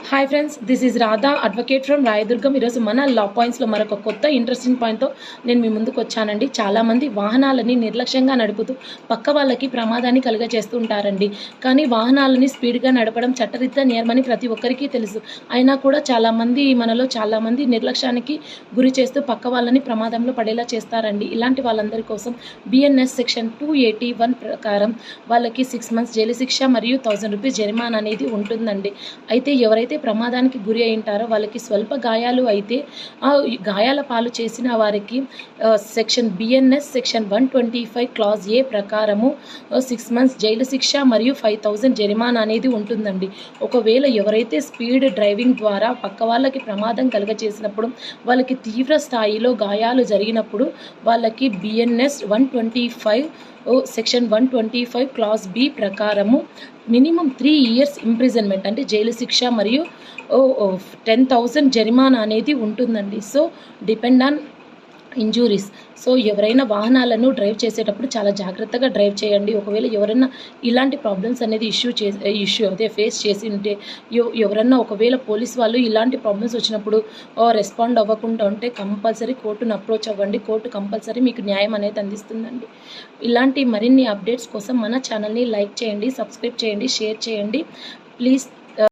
Hi friends, this is Radha advocate from Rayadurgam. ఈరోజు మన లా పాయింట్స్లో మరొక కొత్త ఇంట్రెస్టింగ్ పాయింట్తో నేను మీ ముందుకు వచ్చానండి. చాలామంది వాహనాలని నిర్లక్ష్యంగా నడుపుతూ పక్క వాళ్ళకి ప్రమాదాన్ని కలుగజేస్తూ ఉంటారండి. కానీ వాహనాలని స్పీడ్గా నడపడం చట్టరీత్యా నేరమని ప్రతి ఒక్కరికి తెలుసు. అయినా కూడా మనలో చాలామంది నిర్లక్ష్యానికి గురి చేస్తూ పక్క వాళ్ళని ప్రమాదంలో పడేలా చేస్తారండి. ఇలాంటి వాళ్ళందరి కోసం బిఎన్ఎస్ సెక్షన్ 281 ప్రకారం వాళ్ళకి 6 months జైలు శిక్ష మరియు 1000 రూపీస్ జరిమానా అనేది ఉంటుందండి. అయితే ఎవరైతే ప్రమాదానికి గురి అయింటారో వాళ్ళకి స్వల్ప గాయాలు అయితే గాయాల పాలు చేసిన వారికి సెక్షన్ బిఎన్ఎస్ సెక్షన్ 125 క్లాజ్ ఏ ప్రకారము 6 months జైలు శిక్ష మరియు 5000 జరిమానా అనేది ఉంటుందండి. ఒకవేళ ఎవరైతే స్పీడ్ డ్రైవింగ్ ద్వారా పక్క వాళ్ళకి ప్రమాదం కలుగజేసినప్పుడు వాళ్ళకి తీవ్ర స్థాయిలో గాయాలు జరిగినప్పుడు వాళ్ళకి బిఎన్ఎస్ 125 సెక్షన్ 125 క్లాజ్ బి ప్రకారము మినిమం 3 years ఇంప్రిజన్మెంట్ అంటే జైలు శిక్ష మరియు 10,000 జరిమానా అనేది ఉంటుందండి. So depend on injuries. So ఎవరైనా వాహనాలను డ్రైవ్ చేసేటప్పుడు చాలా జాగ్రత్తగా డ్రైవ్ చేయండి. ఒకవేళ ఎవరైనా ఇలాంటి ప్రాబ్లమ్స్ అనేది ఫేస్ చేసి ఉంటే, ఎవరన్నా ఒకవేళ పోలీస్ వాళ్ళు ఇలాంటి ప్రాబ్లమ్స్ వచ్చినప్పుడు రెస్పాండ్ అవ్వకుండా ఉంటే కంపల్సరీ కోర్టును అప్రోచ్ అవ్వండి. కోర్టు కంపల్సరీ మీకు న్యాయం అనేది అందిస్తుందండి. ఇలాంటి మరిన్ని అప్డేట్స్ కోసం మన ఛానల్ని లైక్ చేయండి, సబ్స్క్రైబ్ చేయండి, షేర్ చేయండి. ప్లీజ్